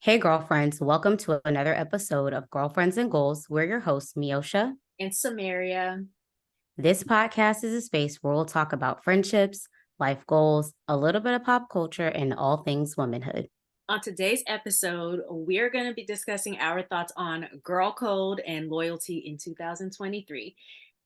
Hey, girlfriends, welcome to another episode of Girlfriends and Goals. We're your hosts, Miosha. And Samaria. This podcast is a space where we'll talk about friendships, life goals, a little bit of pop culture, and all things womanhood. On today's episode, we're going to be discussing our thoughts on girl code and loyalty in 2023.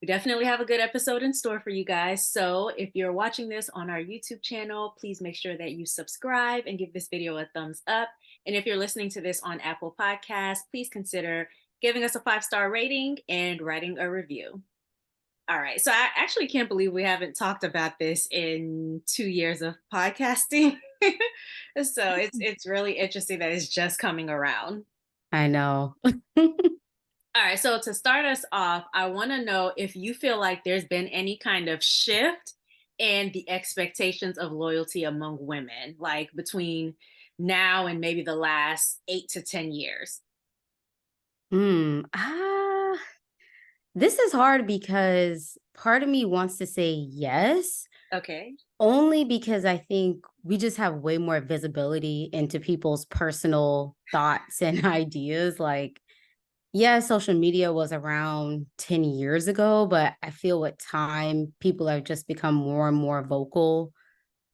We definitely have a good episode in store for you guys. So if you're watching this on our YouTube channel, please make sure that you subscribe and give this video a thumbs up. And if you're listening to this on Apple Podcasts, please consider giving us a 5-star rating and writing a review. All right. So I actually can't believe we haven't talked about this in 2 years of podcasting. So it's really interesting that it's just coming around. I know. All right. So to start us off, I want to know if you feel like there's been any kind of shift in the expectations of loyalty among women, like between now and maybe the last 8 to 10 years. Hmm. This is hard because part of me wants to say yes, Okay. only because I think we just have way more visibility into people's personal thoughts and ideas. Like, yeah, social media was around 10 years ago, but I feel with time, people have just become more and more vocal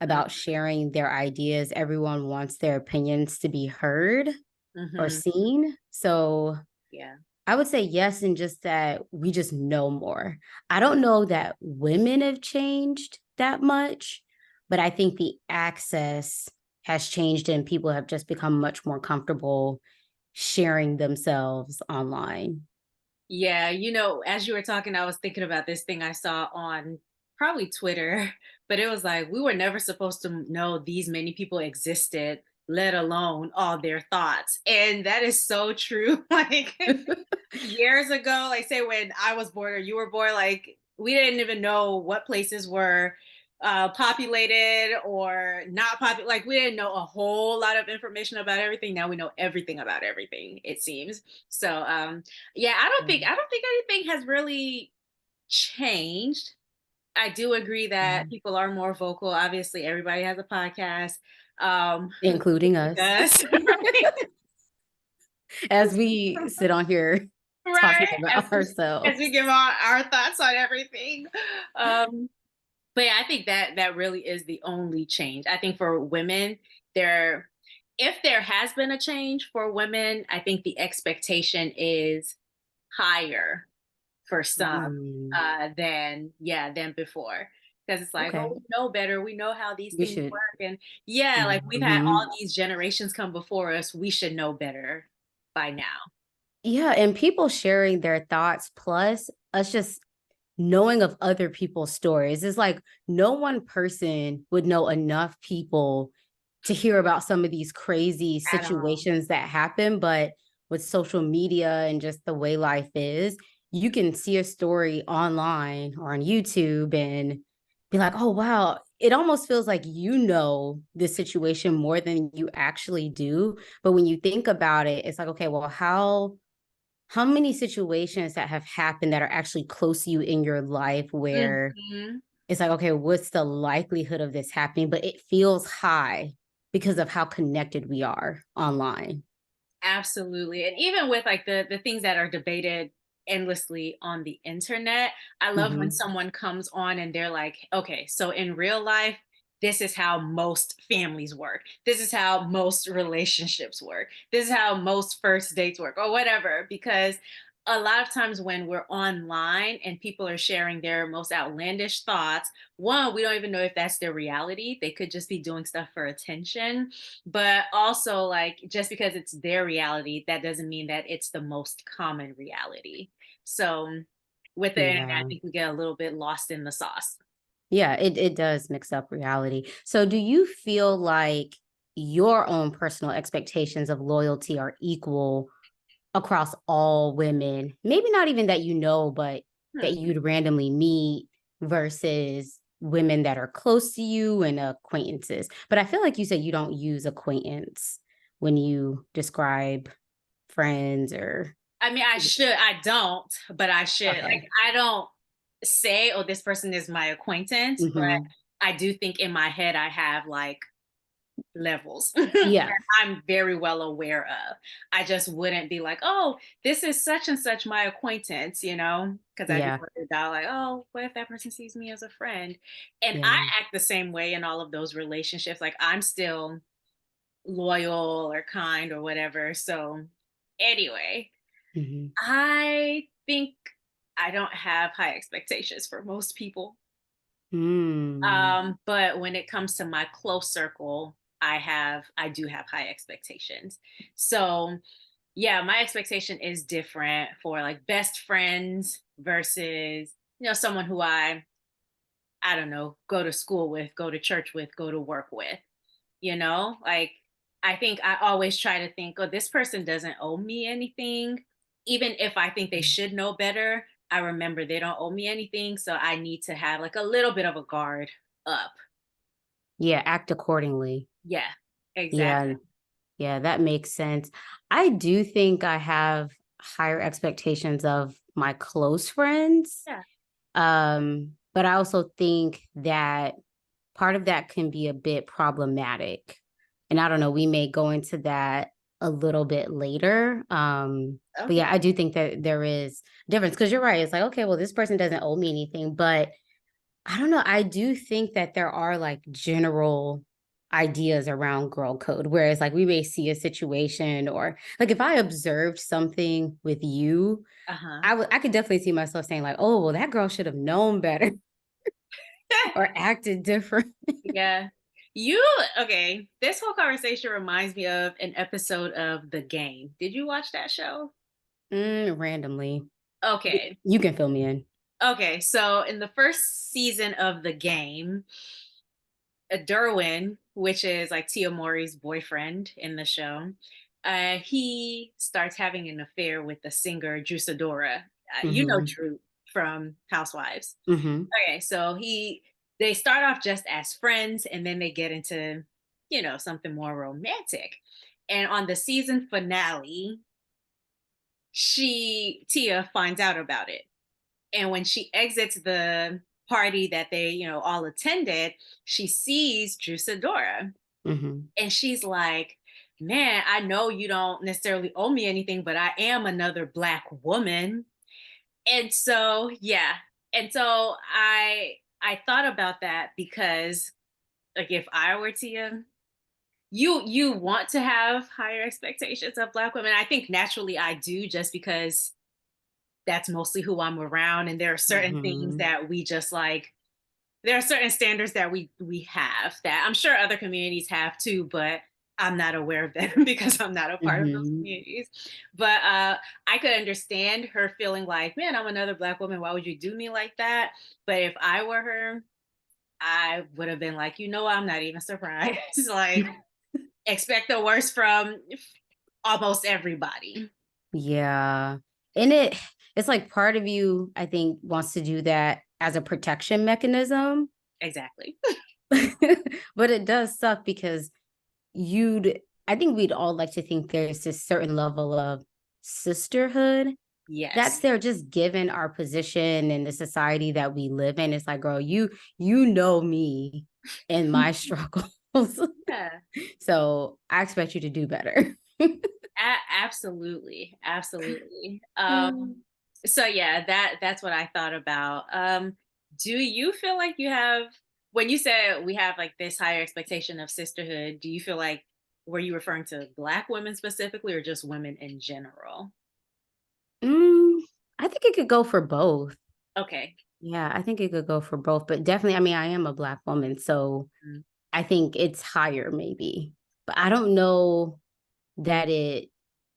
about sharing their ideas. Everyone wants their opinions to be heard or Mm-hmm. seen. So Yeah. I would say yes, and just that we just know more. I don't know that women have changed that much, but I think the access has changed and people have just become much more comfortable sharing themselves online. Yeah, as you were talking, I was thinking about this thing I saw on probably Twitter, but it was like we were never supposed to know these many people existed, let alone all their thoughts. And that is so true. Like years ago, like say when I was born or you were born, like we didn't even know what places were populated or not popular. Like we didn't know a whole lot of information about everything. Now we know everything about everything, it seems. So yeah, I don't think anything has really changed. I do agree that people are more vocal. Obviously, everybody has a podcast. Um, Including us, yes, as we sit on here talking right. about As we ourselves. give our thoughts on everything. Um, but yeah, I think that really is the only change. I think for women, there if there has been a change for women, I think the expectation is higher for some Mm, than before. Because it's like, oh, okay. we know better. We know how these We things should. work. And yeah, like we've had all Mhm. these generations come before us. We should know better by now. Yeah, and people sharing their thoughts, plus us just knowing of other people's stories. It's like no one person would know enough people to hear about some of these crazy At all. situations that happen. But with social media and just the way life is, you can see a story online or on YouTube and be like, oh, wow. It almost feels like you know this situation more than you actually do. But when you think about it, it's like, okay, well, how many situations that have happened that are actually close to you in your life where Mhm. it's like, okay, what's the likelihood of this happening? But it feels high because of how connected we are online. Absolutely. And even with like the things that are debated endlessly on the internet, I love when Mm-hmm. someone comes on and they're like, okay, so in real life, this is how most families work. This is how most relationships work. This is how most first dates work or whatever. Because a lot of times when we're online and people are sharing their most outlandish thoughts, one, we don't even know if that's their reality. They could just be doing stuff for attention, but also like just because it's their reality, that doesn't mean that it's the most common reality. So with the internet, I Yeah. think we get a little bit lost in the sauce. Yeah, it does mix up reality. So do you feel like your own personal expectations of loyalty are equal across all women? Maybe not even that you know, but that Hmm. you'd randomly meet versus women that are close to you and acquaintances. But I feel like you said you don't use acquaintance when you describe friends or I mean, I don't, but I should. Like, okay. I don't say, oh, this person is my acquaintance, but Hmm. I do think in my head I have like levels that Yeah. I'm very well aware of. I just wouldn't be like, oh, this is such and such my acquaintance, because I'd be Yeah. worried about like, oh, what if that person sees me as a friend? And I Yeah. act the same way in all of those relationships. Like I'm still loyal or kind or whatever. So anyway, Hmm. I think I don't have high expectations for most people. Mm. But when it comes to my close circle, I do have high expectations. So yeah, my expectation is different for like best friends versus, someone who I don't know, go to school with, go to church with, go to work with, like I think I always try to think, oh, this person doesn't owe me anything. Even if I think they should know better, I remember they don't owe me anything. So I need to have like a little bit of a guard up. Yeah, act accordingly. Yeah, Yeah. exactly. Yeah, that makes sense. I do think I have higher expectations of my close friends. Yeah. But I also think that part of that can be a bit problematic. And I don't know, we may go into that a little bit later. But Okay. yeah, I do think that there is difference because you're right. It's like, okay, well, this person doesn't owe me anything, but I don't know. I do think that there are like general ideas around girl code, whereas like we may see a situation or like if I observed something with you, Uh-huh. I could definitely see myself saying like, oh, well, that girl should have known better or acted different. Yeah. You okay. This whole conversation reminds me of an episode of The Game. Did you watch that show? Randomly. Okay. You can fill me in. Okay. So in the first season of The Game, Derwin, which is like Tia Mori's boyfriend in the show, he starts having an affair with the singer Drusadora. You know Mm-hmm. Drew from Housewives. Mm-hmm. Okay, so they start off just as friends, and then they get into, something more romantic. And on the season finale, Tia finds out about it. And when she exits the party that they, all attended, she sees Drusadora. Mm-hmm. And she's like, man, I know you don't necessarily owe me anything, but I am another Black woman. And so, yeah. And so I thought about that because like if I were Tia, you want to have higher expectations of Black women. I think naturally I do just because that's mostly who I'm around. And there are certain things Mm-hmm. that we just like there are certain standards that we have that I'm sure other communities have too, but I'm not aware of them because I'm not a part of those Mm-hmm. communities. But I could understand her feeling like, man, I'm another Black woman. Why would you do me like that? But if I were her, I would have been like, I'm not even surprised. Like, expect the worst from almost everybody. Yeah. And it's like part of you, I think, wants to do that as a protection mechanism. Exactly. But it does suck because I think we'd all like to think there's this certain level of sisterhood that's Yes. there just given our position in the society that we live in. It's like, girl, you know me and my struggles. Yeah. So I expect you to do better. Absolutely, absolutely. Mm. So yeah, that's what I thought about. Do you feel like you have when you said we have like this higher expectation of sisterhood, do you feel like were you referring to Black women specifically or just women in general? Mm, I think it could go for both. Okay. Yeah, I think it could go for both, but definitely, I mean, I am a Black woman, so Mm, I think it's higher maybe, but I don't know that it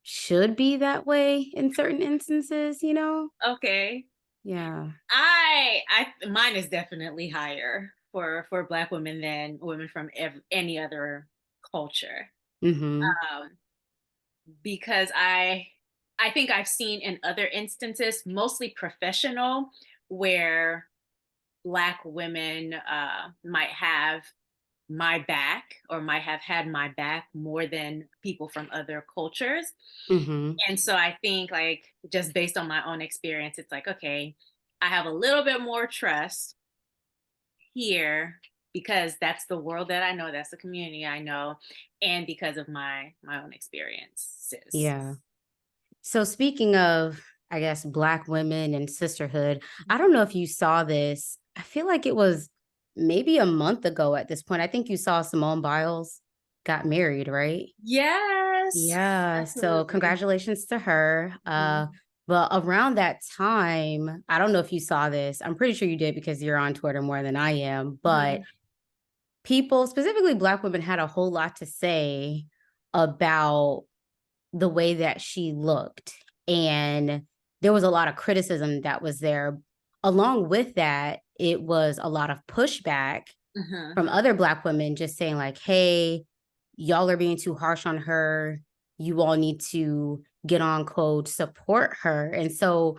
should be that way in certain instances, you know? okay. Yeah. I mine is definitely higher for Black women than women from any other culture. Mm-hmm. Um, because I think I've seen in other instances, mostly professional, where Black women might have my back or might have had my back more than people from other cultures. Mm-hmm. And so I think, like, just based on my own experience, it's like, okay, I have a little bit more trust here because that's the world that I know, that's the community I know, and because of my own experiences. Yeah. So speaking of, I guess, Black women and sisterhood, I don't know if you saw this. I feel like it was maybe a month ago at this point. I think you saw Simone Biles got married, right? Yes, Yeah. So absolutely. congratulations to her. Mhm, But around that time, I don't know if you saw this. I'm pretty sure you did because you're on Twitter more than I am. But mhm, people, specifically Black women, had a whole lot to say about the way that she looked. And there was a lot of criticism that was there. Along with that, it was a lot of pushback mhm. from other Black women just saying, like, hey, y'all are being too harsh on her. You all need to get on code, support her. And so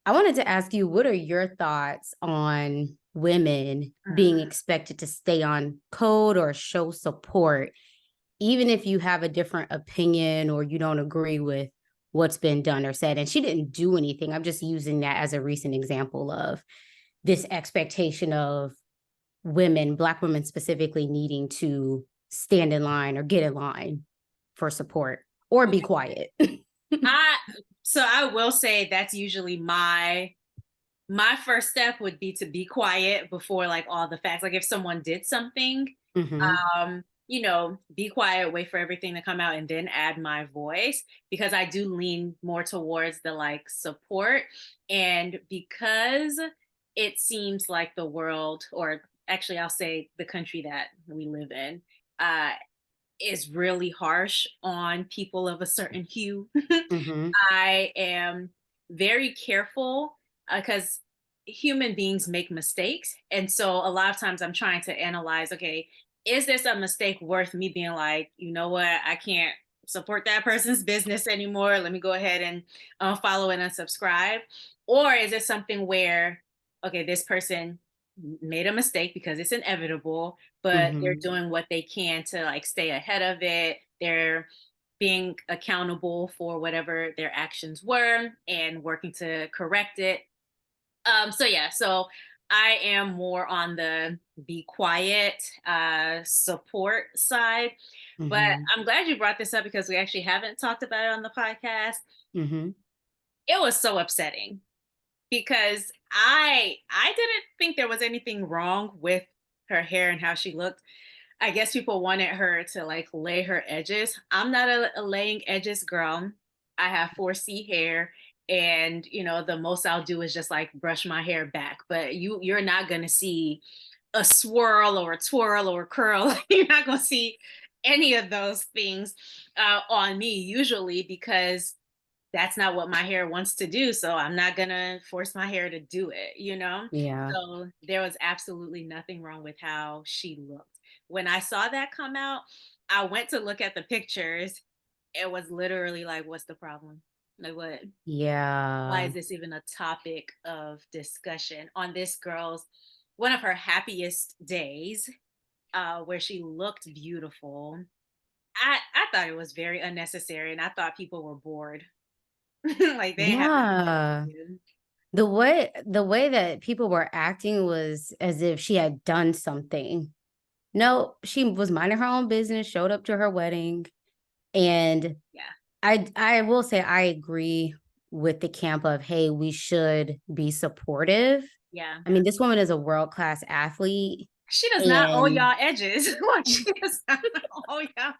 I wanted to ask you, what are your thoughts on women being expected to stay on code or show support even if you have a different opinion or you don't agree with what's been done or said? And she didn't do anything. I'm just using that as a recent example of this expectation of women, Black women specifically, needing to stand in line or get in line for support or be quiet. I so I will say that's usually my first step would be to be quiet before like all the facts. Like if someone did something, Mm-hmm. be quiet, wait for everything to come out, and then add my voice, because I do lean more towards the like support. And because it seems like the world, or actually I'll say the country that we live in, uh, is really harsh on people of a certain hue. Mm-hmm. I am very careful because human beings make mistakes. And so a lot of times I'm trying to analyze, okay, is this a mistake worth me being like, you know what, I can't support that person's business anymore. Let me go ahead and follow and unsubscribe. Or is it something where, okay, this person made a mistake because it's inevitable, but they're Mm-hmm. doing what they can to like stay ahead of it. They're being accountable for whatever their actions were and working to correct it. So yeah, so I am more on the be quiet support side. But Mm-hmm. I'm glad you brought this up because we actually haven't talked about it on the podcast. Mm-hmm. It was so upsetting because I didn't think there was anything wrong with her hair and how she looked. I guess people wanted her to like lay her edges. I'm not a laying edges girl. I have 4C hair, and the most I'll do is just like brush my hair back. But you're not gonna see a swirl or a twirl or a curl. You're not gonna see any of those things on me usually, because that's not what my hair wants to do. So I'm not gonna force my hair to do it. Yeah. So there was absolutely nothing wrong with how she looked. When I saw that come out, I went to look at the pictures. It was literally like, what's the problem? Like, why Yeah. is this even a topic of discussion on this girl's one of her happiest days, where she looked beautiful? I thought it was very unnecessary, and I thought people were bored. Like they have nothing better Yeah. to do. The way that people were acting was as if she had done something. No, she was minding her own business, showed up to her wedding, and Yeah, I will say I agree with the camp of, hey, we should be supportive. yeah. I mean, this woman is a world-class athlete She does not owe and y'all edges. Like she does not owe y'all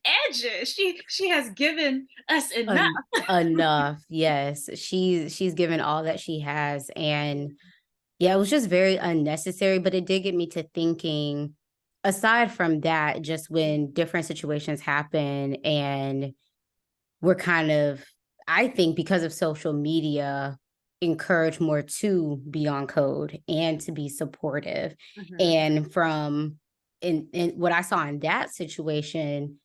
edges. She has given us enough. enough. Yes, she's given all that she has, and yeah, it was just very unnecessary, but it did get me to thinking, aside from that, just when different situations happen and we're kind of, I think because of social media, encourage more to be on code and to be supportive. Mhm. And from in what I saw in that situation,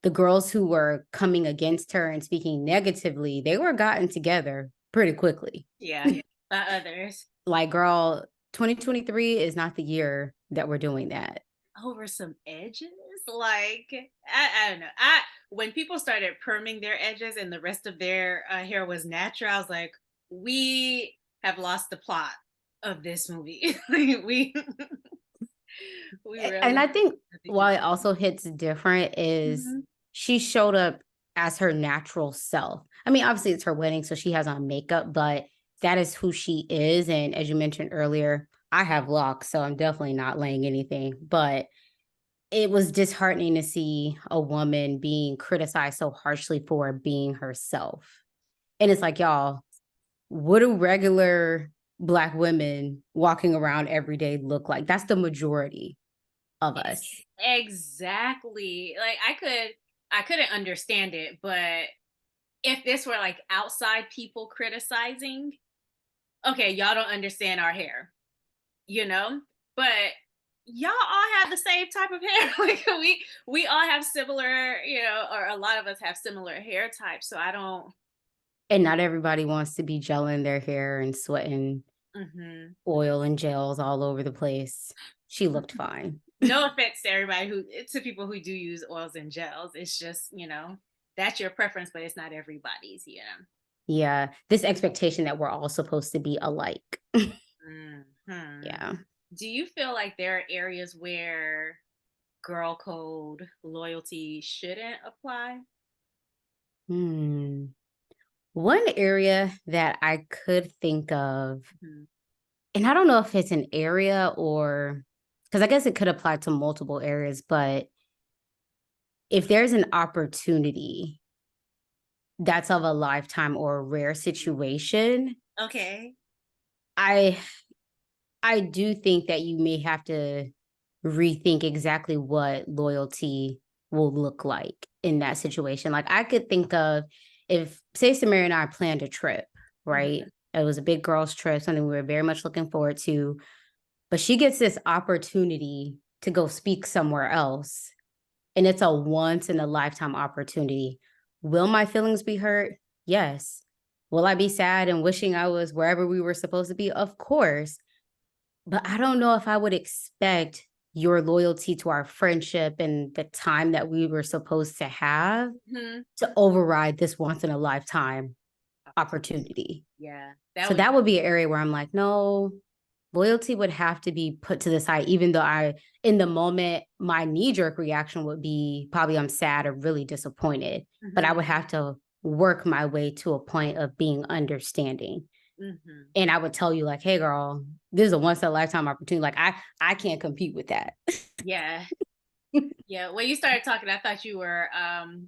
the girls who were coming against her and speaking negatively, they were gotten together pretty quickly. Yeah, by others. Like, girl, 2023 is not the year that we're doing that. Over some edges. Like I don't know. I When people started perming their edges and the rest of their hair was natural, I was like, we have lost the plot of this movie. we We And really I think have to do why it also hits different is Mhm. she showed up as her natural self. I mean, obviously it's her wedding, so she has on makeup, but that is who she is. And as you mentioned earlier, I have locks, so I'm definitely not laying anything. But it was disheartening to see a woman being criticized so harshly for being herself. And it's like, y'all, what do regular Black women walking around every day look like? That's the majority of Ex us. exactly. Like, I couldn't understand it, but if this were, like, outside people criticizing, okay, y'all don't understand our hair, you know? But y'all all have the same type of hair. Like, we all have similar, or a lot of us have similar hair types, so I don't. And not everybody wants to be gelling their hair and sweating Mhm. oil and gels all over the place. She looked fine. No offense to everybody to people who do use oils and gels. It's just, that's your preference, but it's not everybody's, Yeah, this expectation that we're all supposed to be alike. Mhm. Yeah. Do you feel like there are areas where girl code loyalty shouldn't apply? Hmm. One area that I could think of, Mhm. and I don't know if it's an area or because I guess it could apply to multiple areas, but if there's an opportunity that's of a lifetime or a rare situation, Okay. I I do think that you may have to rethink exactly what loyalty will look like in that situation. Like I could think of if say Samira and I planned a trip, right? Mhm. It was a big girls trip, something we were very much looking forward to, but she gets this opportunity to go speak somewhere else and it's a once in a lifetime opportunity. Will my feelings be hurt? Yes. Will I be sad and wishing I was wherever we were supposed to be? Of course. But I don't know if I would expect your loyalty to our friendship and the time that we were supposed to have Mhm. to override this once in a lifetime opportunity. Yeah, that So would. that would be an area where I'm like, no, loyalty would have to be put to the side, even though in the moment, my knee jerk reaction would be probably I'm sad or really disappointed, but I Mhm. would have to work my way to a point of being understanding. Mhm. And I would tell you, like, hey, girl, this is a once in a lifetime opportunity. Like, I can't compete with that. Yeah. Yeah, when you started talking, I thought you were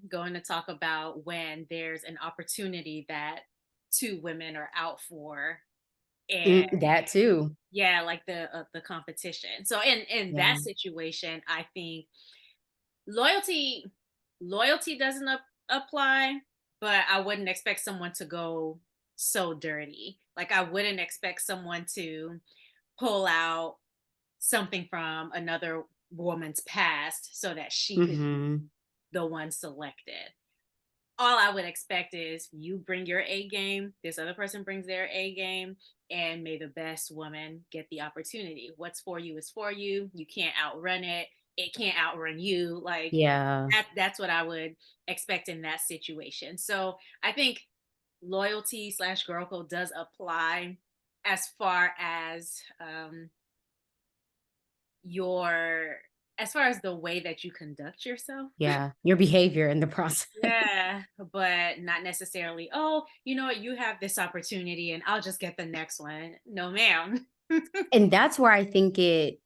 going to talk about when there's an opportunity that two women are out for, and That too. yeah, like the competition. So in Yeah. that situation, I think loyalty loyalty doesn't apply, but I wouldn't expect someone to go so dirty. Like I wouldn't expect someone to pull out something from another woman's past so that she could be Hmm. the one selected. All I would expect is you bring your A game, this other person brings their A game, and may the best woman get the opportunity. What's for you is for you. You can't outrun it. It can't outrun you. Like Yeah. that's what I would expect in that situation. So I think loyalty slash girl code does apply as far as your as far as the way that you conduct yourself. Yeah. Your behavior in the process. Yeah, but not necessarily, oh, you know what, you have this opportunity and I'll just get the next one. No, ma'am. And that's where I think it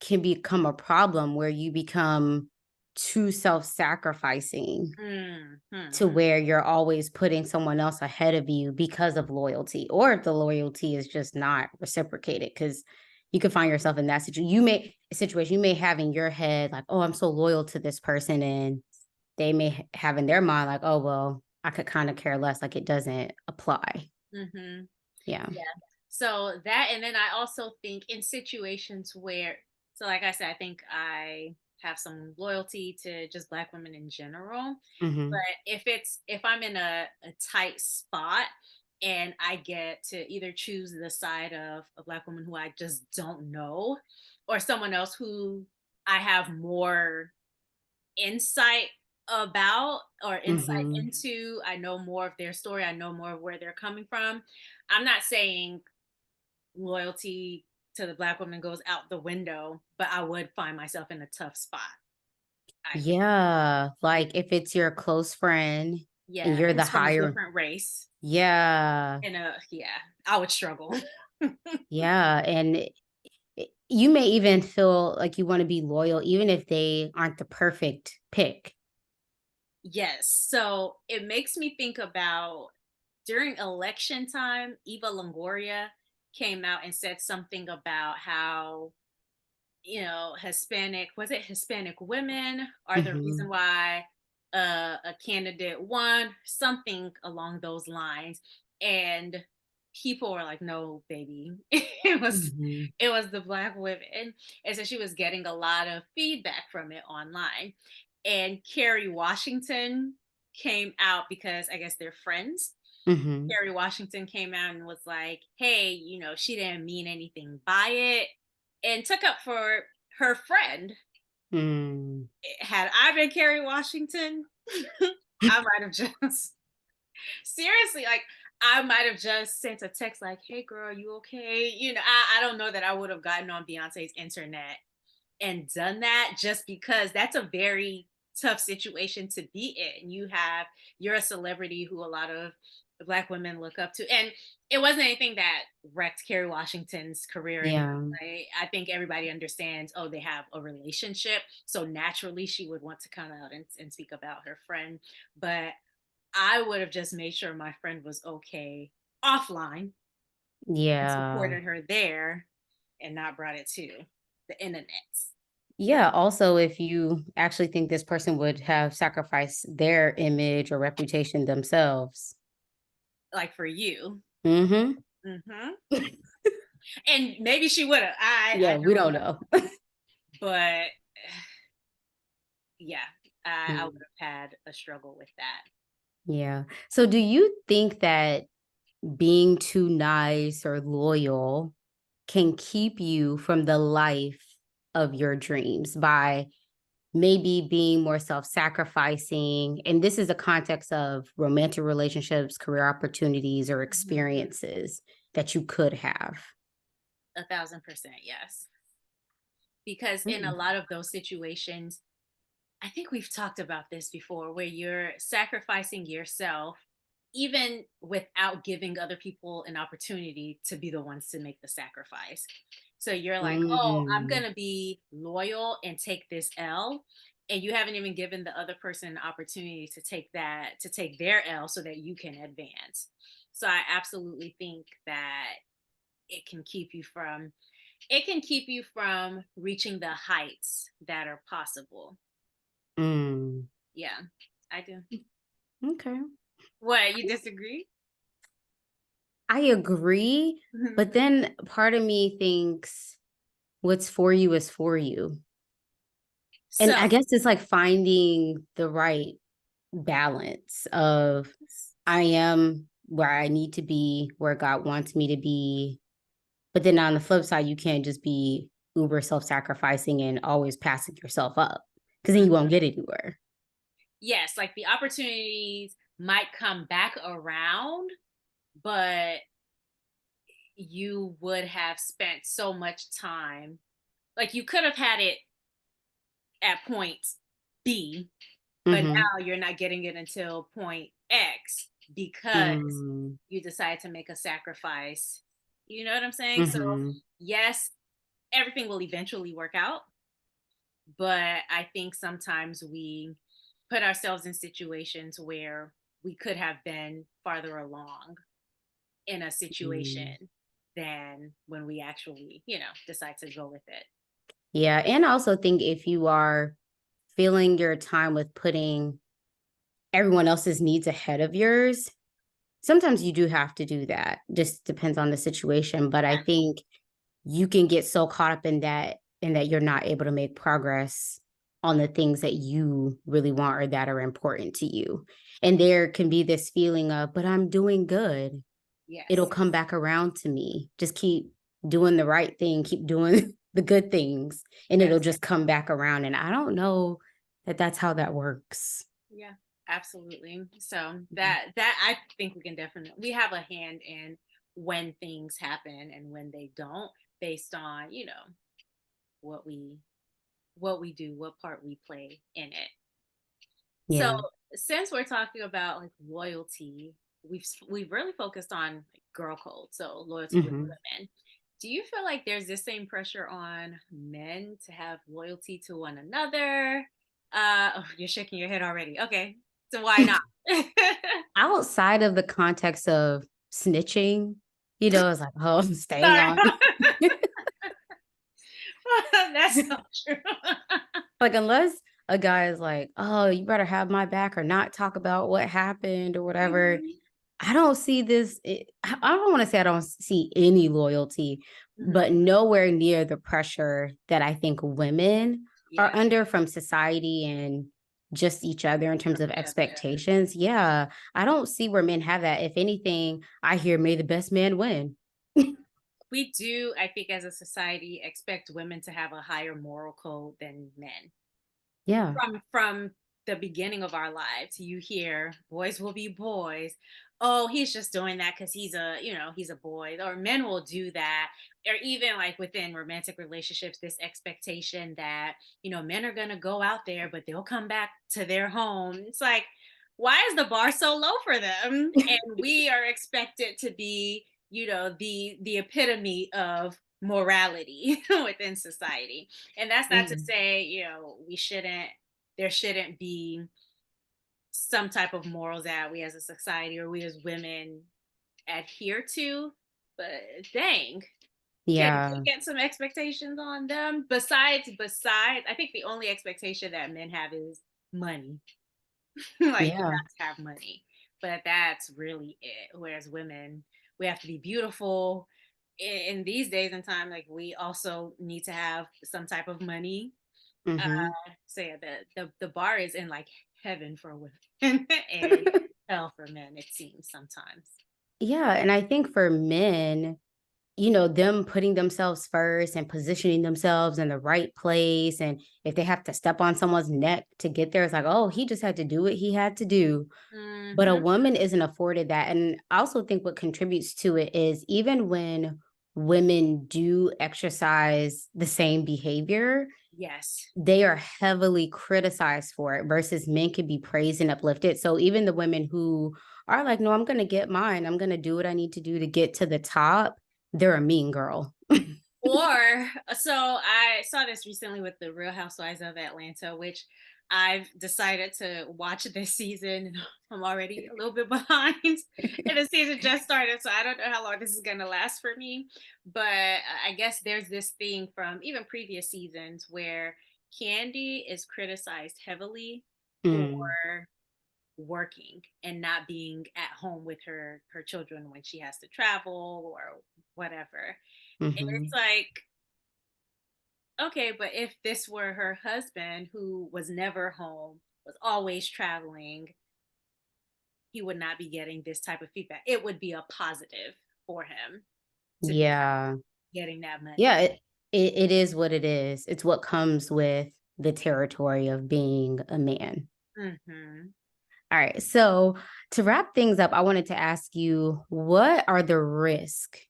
can become a problem where you become too self-sacrificing to Mhm. where you're always putting someone else ahead of you because of loyalty, or if the loyalty is just not reciprocated. Because you could find yourself in that situation you may have in your head, like, oh, I'm so loyal to this person, and they may have in their mind, like, oh, well, I could kind of care less, like it doesn't apply. Mhm. Yeah. Yeah. So that, and then I also think in situations where, so like I said, I think I have some loyalty to just Black women in general. But Hmm. if I'm in a tight spot and I get to either choose the side of a Black woman who I just don't know, or someone else who I have more insight about or insight Hmm. into, I know more of their story, I know more of where they're coming from. I'm not saying loyalty to the Black woman goes out the window, but I would find myself in a tough spot, I think. Yeah. Yeah. Like if it's your close friend and Yeah. you're And the it's from a higher, different race. yeah. And yeah, I would struggle. Yeah. And you may even feel like you want to be loyal, even if they aren't the perfect pick. Yes. So it makes me think about during election time, Eva Longoria came out and said something about how, Hispanic women are the reason Hmm. why a candidate won, something along those lines. And people were like, no, baby. Hmm. It was the Black women. And so she was getting a lot of feedback from it online. And Kerry Washington came out because I guess they're friends. Hmm. Kerry Washington came out and was like, hey, she didn't mean anything by it, and took up for her friend. Mm. Had I been Kerry Washington, I might have just seriously, like, I might have just sent a text like, hey girl, you okay? I don't know that I would have gotten on Beyonce's internet and done that, just because that's a very tough situation to be in. You're a celebrity who a lot of Black women look up to. And it wasn't anything that wrecked Kerry Washington's career in Yeah. any way. I think everybody understands, oh, they have a relationship. So naturally she would want to come out and speak about her friend. But I would have just made sure my friend was okay offline and Yeah. supported her there and not brought it to the internet. Yeah. Also, if you actually think this person would have sacrificed their image or reputation themselves. Like for you. Hmm. Hmm. And maybe she would have. I Yeah, we don't don't know. know. But yeah, I would Mm. have had a struggle with that. Yeah. So do you think that being too nice or loyal can keep you from the life of your dreams by maybe being more self-sacrificing? And this is a context of romantic relationships, career opportunities, or Mhm. experiences that you could have. 1,000% yes. Because in a Mm. lot of those situations, I think we've talked about this before, where you're sacrificing yourself even without giving other people an opportunity to be the ones to make the sacrifice. So you're like, oh, I'm Mm. going to be loyal and take this L. And you haven't even given the other person an opportunity to take their L so that you can advance. So I absolutely think that it can keep you from reaching the heights that are possible. Mm. Yeah, I do. Okay. What, you disagree? I agree, but then part of me thinks what's for you is for you. And So, I guess it's like finding the right balance of I am where I need to be, where God wants me to be. But then on the flip side, you can't just be uber self-sacrificing and always passing yourself up because then you won't mhm. get anywhere. Yes, like the opportunities might come back around, but you would have spent so much time. Like you could have had it at point B, but Mm-hmm. now you're not getting it until point X because Mm-hmm. you decide to make a sacrifice. You know what I'm saying? So, Mm-hmm. yes, everything will eventually work out. But I think sometimes we put ourselves in situations where we could have been farther along in a Mm-hmm. situation than when we actually, decide to go with it. Yeah. And I also think if you are filling your time with putting everyone else's needs ahead of yours, sometimes you do have to do that. Just depends on the situation. But I think you can get so caught up in that you're not able to make progress on the things that you really want or that are important to you. And there can be this feeling of, but I'm doing good. It'll Yes. come back around to me. Just keep doing the right thing, keep doing the good things, and it'll Yes. just come back around. And I don't know that that's how that works. Yeah. Absolutely. So that I think we can definitely we have a hand in when things happen and when they don't. based on, what we do, what part we play in it. So, Yeah. since we're talking about like loyalty, we've really focused on like, girl code, so loyalty with Hmm. women. Do you feel like there's the same pressure on men to have loyalty to one another? Oh, you're shaking your head already. Okay, so why not? Outside of the context of snitching, it's like, oh, I'm staying Sorry, on. that's so true. Like, unless a guy is like, oh, you better have my back or not talk about what happened or whatever, Mhm, I don't see this. I don't want to say I don't see any loyalty, mhm. but nowhere near the pressure that I think women are Yeah, under from society and just each other in terms from of each other. expectations. Yeah, I don't see where men have that. If anything, I hear may the best man win. We do, I think, as a society, expect women to have a higher moral code than men. Yeah. From the beginning of our lives, you hear boys will be boys. Oh, he's just doing that because he's a boy. Or men will do that. Or even like within romantic relationships, this expectation that men are gonna go out there, but they'll come back to their home. It's like, why is the bar so low for them? And we are expected to be, the epitome of morality within society. And that's not to Mhm. say, there shouldn't be some type of morals that we as a society or we as women adhere to. But dang, can Yeah. they get some expectations on them? Besides, I think the only expectation that men have is money. Like you Yeah. have to have money. But that's really it. Whereas women, we have to be beautiful. In these days and time, like we also need to have some type of money. Hmm. So yeah, the bar is in like heaven for women and hell for men, it seems sometimes. Yeah. And I think for men, them putting themselves first and positioning themselves in the right place. And if they have to step on someone's neck to get there, it's like, oh, he just had to do what he had to do. But a Hmm. woman isn't afforded that. And I also think what contributes to it is even when women do exercise the same behavior, Yes. they are heavily criticized for it versus men can be praised and uplifted. So even the women who are like, no, I'm going to get mine, I'm going to do what I need to do to get to the top, they're a mean girl. Or so I saw this recently with the Real Housewives of Atlanta, which I've decided to watch this season. And I'm already a little bit behind, and the season just started, so I don't know how long this is gonna last for me. But I guess there's this thing from even previous seasons where Candy is criticized heavily Mm, for working and not being at home with her children when she has to travel or whatever. And it's hmm. like, okay, but if this were her husband who was never home, was always traveling, he would not be getting this type of feedback. It would be a positive for him to be Yeah. getting that Yeah. money. It is what it is. It's what comes with the territory of being a man. Hmm. All right. So to wrap things up, I wanted to ask you, what are the risks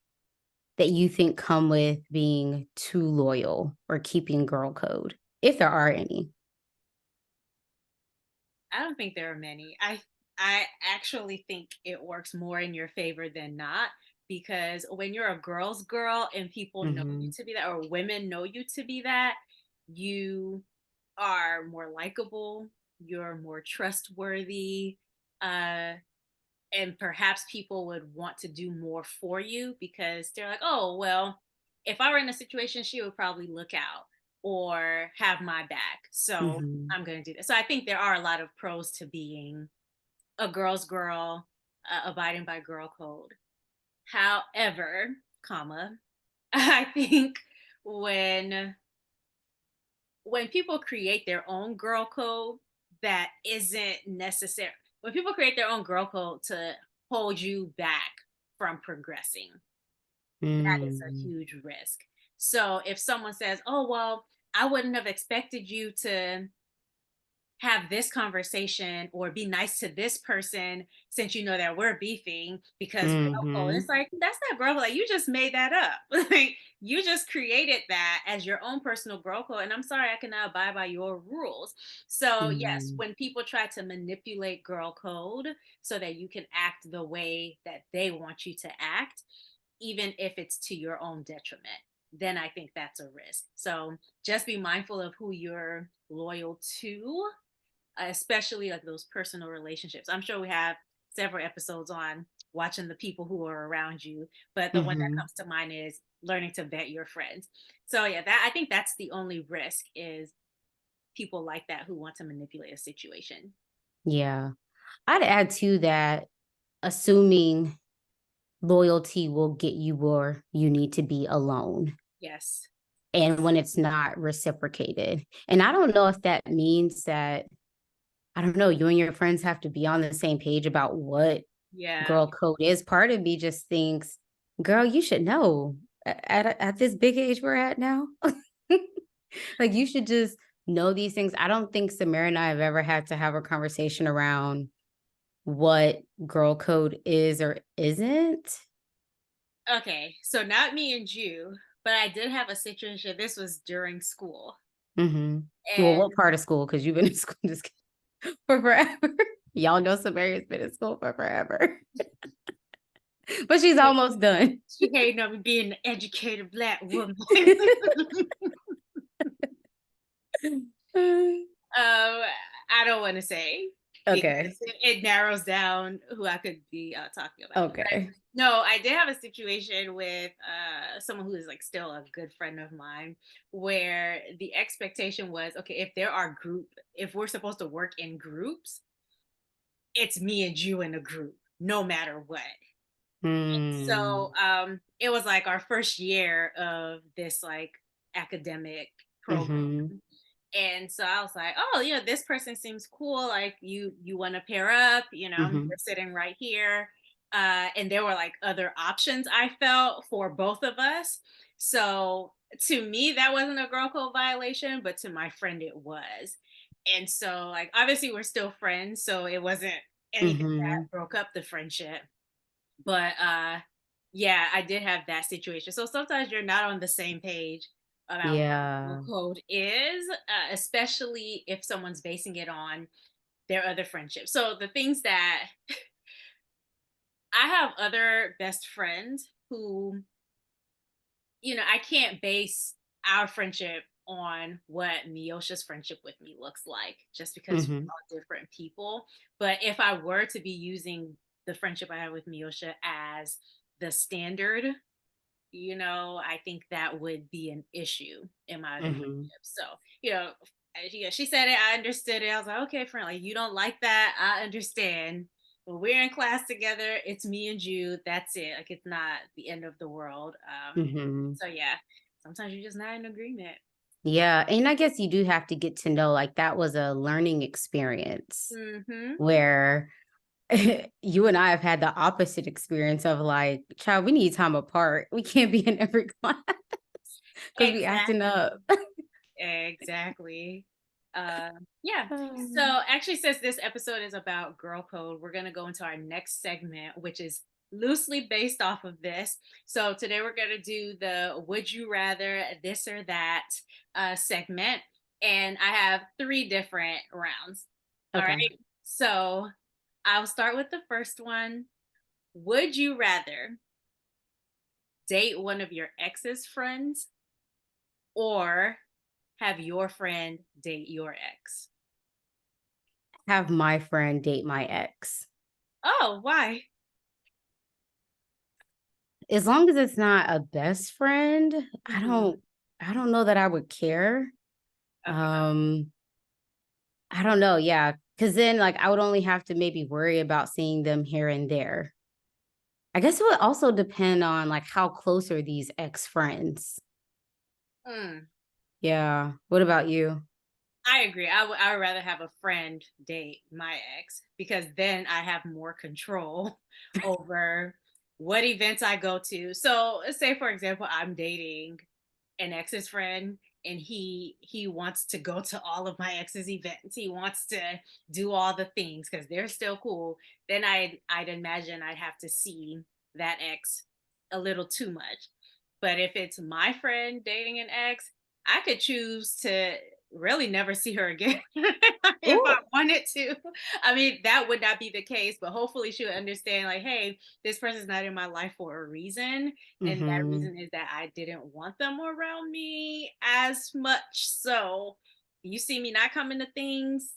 that you think come with being too loyal or keeping girl code, if there are any? I don't think there are many. I actually think it works more in your favor than not, because when you're a girl's girl and people know you Hmm. to be that, or women know you to be that, you are more likable, you're more trustworthy, uh, and perhaps people would want to do more for you because they're like, oh, well, if I were in a situation, she would probably look out or have my back. So Hmm. I'm going to do this. So I think there are a lot of pros to being a girl's girl, abiding by girl code. However, comma, I think when when people create their own girl code that isn't necessary, when people create their own girl code to hold you back from progressing, that is a Mm. huge risk. So if someone says, oh well, I wouldn't have expected you to have this conversation or be nice to this person since you know that we're beefing because girl code. It's Mm-hmm. like that's not girl code. Like you just made that up. Like you just created that as your own personal girl code. And I'm sorry, I cannot abide by your rules. So yes, Mm-hmm. when people try to manipulate girl code so that you can act the way that they want you to act, even if it's to your own detriment, then I think that's a risk. So just be mindful of who you're loyal to, especially like those personal relationships. I'm sure we have several episodes on watching the people who are around you, but the one that Mm-hmm. comes to mind is learning to vet your friends. So yeah, that I think that's the only risk is people like that who want to manipulate a situation. Yeah. I'd add to that, assuming loyalty will get you where you need to be alone. Yes. And when it's not reciprocated. And I don't know if that means that, I don't know, you and your friends have to be on the same page about what Yeah. girl code is. Part of me just thinks, girl, you should know at this big age we're at now. Like you should just know these things. I don't think Samara and I have ever had to have a conversation around what girl code is or isn't. Okay. So not me and you, but I did have a situation. This was during school. Mm-hmm. Well, And what part of school? Because you've been in school just for forever. Y'all know Samaria's been in school for forever, but she's almost done. she hating on me being an educated black woman. I don't want to say because Okay. it narrows down who I could be talking about. But Okay. no, I did have a situation with someone who is like still a good friend of mine, where the expectation was, okay, if we're supposed to work in groups, it's me and you in a group, no matter what. Hmm. So it was like our first year of this like academic program. Mm-hmm. And so I was like, oh, this person seems cool. Like you want to pair up, Mm-hmm. we're sitting right here. And there were like other options I felt for both of us. So to me, that wasn't a girl code violation, but to my friend, it was. And so, like, obviously, we're still friends. So it wasn't anything Mm-hmm. that broke up the friendship. But yeah, I did have that situation. So sometimes you're not on the same page about what Yeah. code is, especially if someone's basing it on their other friendships. So the things that I have other best friends who, I can't base our friendship on what Miosha's friendship with me looks like just because Mm-hmm. we're all different people. But if I were to be using the friendship I have with Miosha as the standard, I think that would be an issue in my other Mm-hmm. friendships. So, she said it, I understood it. I was like, okay, friend, like you don't like that, I understand. But we're in class together. It's me and you. That's it. Like it's not the end of the world. Mm-hmm. So yeah, sometimes you're just not in agreement. Yeah. And I guess you do have to get to know, like, that was a learning experience Mm-hmm. where you and I have had the opposite experience of like, child, we need time apart. We can't be in every class because we acting Exactly. up. Exactly. Yeah. So Um, actually, since this episode is about girl code, we're gonna go into our next segment, which is loosely based off of this. So today we're gonna do the would you rather this or that segment. And I have three different rounds. All okay. right. So I'll start with the first one. Would you rather date one of your ex's friends or have your friend date your ex? Have my friend date my ex. Oh, why? As long as it's not a best friend, I Mhm. don't I don't know that I would care. Okay. Um, I don't know, yeah. Cause then like I would only have to maybe worry about seeing them here and there. I guess it would also depend on like how close are these ex friends. Mm, Yeah. What about you? I agree. I would rather have a friend date my ex because then I have more control over what events I go to. So, say for example, I'm dating an ex's friend and he wants to go to all of my ex's events. He wants to do all the things because they're still cool. Then I'd imagine I'd have to see that ex a little too much. But if it's my friend dating an ex, I could choose to really never see her again if I Oh, wanted to. I mean, that would not be the case, but hopefully she'll understand, like, hey, this person's not in my life for a reason. And that mm-hmm. reason is that I didn't want them around me as much. So you see me not coming to things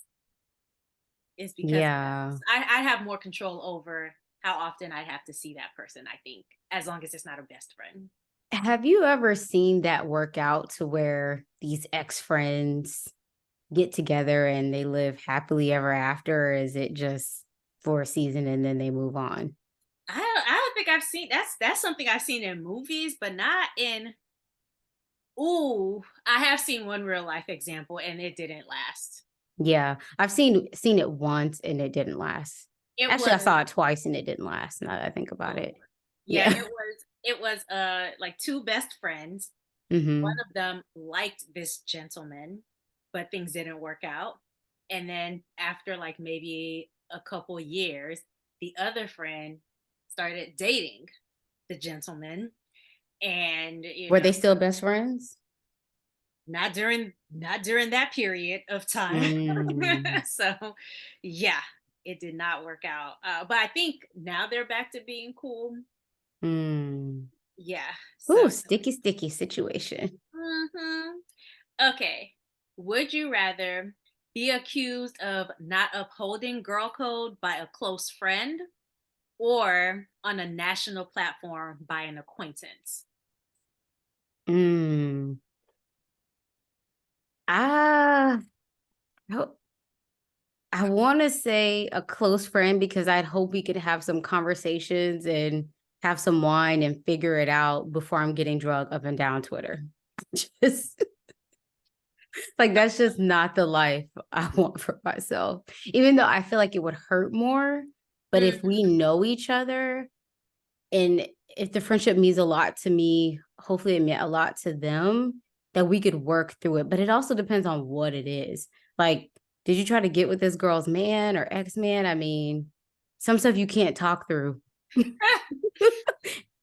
is because of that. Yeah. I have more control over how often I'd have to see that person, I think, as long as it's not a best friend. Have you ever seen that work out to where these ex-friends get together and they live happily ever after, or is it just for a season and then they move on? I don't think I've seen that's something I've seen in movies, but not in. Ooh, I have seen one real life example and it didn't last. Yeah, I've seen it once and it didn't last. It Actually, I was saw it twice and it didn't last, now that I think about oh it. yeah, Yeah. it was like two best friends. One Mhm. of them liked this gentleman, but things didn't work out. And then after like maybe a couple years, the other friend started dating the gentleman and Were they still best friends? not during that period of time. Mm. So yeah, it did not work out. But I think now they're back to being cool. Mm. Yeah. So Ooh, sticky, sticky situation. mhm. Okay. Would you rather be accused of not upholding girl code by a close friend or on a national platform by an acquaintance? Mm. Ah, oh, I wanna say a close friend because I'd hope we could have some conversations and have some wine and figure it out before I'm getting drugged up and down Twitter. Just like, that's just not the life I want for myself. Even though I feel like it would hurt more, but if we Mhm. know each other and if the friendship means a lot to me, hopefully it meant a lot to them, that we could work through it. But it also depends on what it is. Like, did you try to get with this girl's man or ex-man? I mean, some stuff you can't talk through.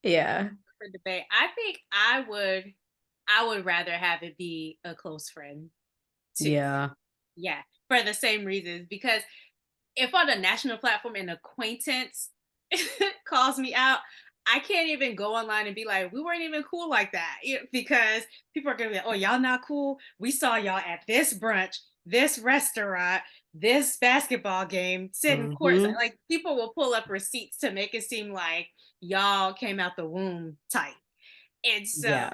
Yeah. For debate, I think I would rather have it be a close friend too. Yeah. Yeah, for the same reasons because if on a national platform an acquaintance calls me out, I can't even go online and be like, we weren't even cool like that. Because people are gonna be like, oh, y'all not cool. We saw y'all at this brunch, this restaurant, this basketball game, sitting courtside. Hmm. Like people will pull up receipts to make it seem like y'all came out the womb tight. And so, Yeah.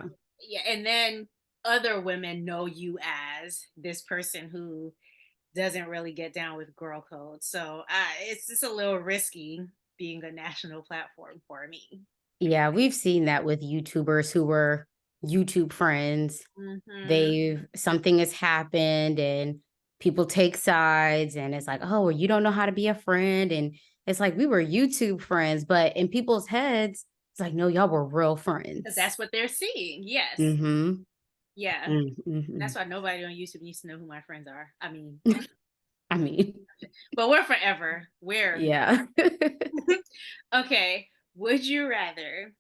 yeah, and then other women know you as this person who doesn't really get down with girl code. So it's just a little risky being a national platform for me. Yeah. We've seen that with YouTubers who were YouTube friends. Hmm. They've something has happened and people take sides and it's like, oh, well, you don't know how to be a friend. And it's like we were YouTube friends, but in people's heads, it's like, no, y'all were real Because friends. that's what they're seeing. Yes. Mm-hmm. Yeah. Mm-hmm. That's why nobody on YouTube needs to know who my friends are. I mean, I mean, but we're forever. We're yeah. okay. Would you rather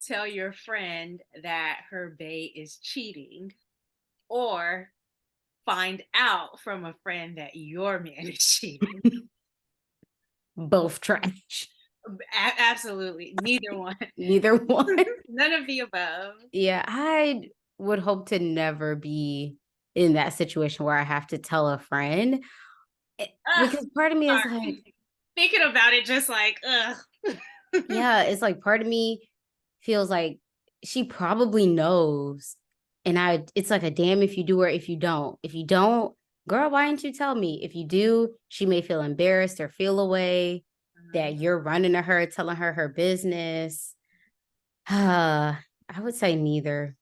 tell your friend that her bae is cheating or find out from a friend that your man is cheating? Both trash. Absolutely. Neither one. Neither one. None of the above. Yeah, I would hope to never be in that situation where I have to tell a friend Ugh, because part of me is like, sorry. Thinking about it, just like, ugh. yeah, it's like part of me feels like she probably knows. And it's like a damn if you do or if you don't. If you don't, girl, why didn't you tell me? If you do, she may feel embarrassed or feel away that you're running to her, telling her her business. I would say neither.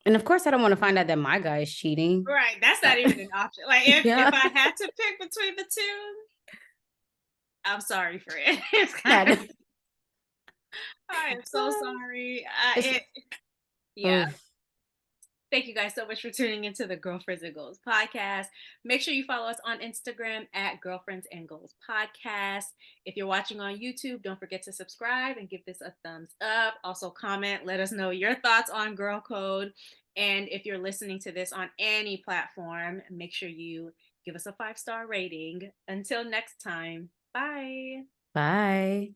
And of course, I don't want to find out that my guy is cheating. Right. That's Uh, not even an option. Like, if yeah. I had to pick between the two, I'm sorry for it. It's kind of, That, I am so sorry. it's, Yeah. ugh. Thank you guys so much for tuning into the Girlfriends and Goals podcast. Make sure you follow us on Instagram at Girlfriends and Goals Podcast. If you're watching on YouTube, don't forget to subscribe and give this a thumbs up. Also, comment, let us know your thoughts on Girl Code. And if you're listening to this on any platform, make sure you give us a 5-star rating. Until next time, bye. Bye.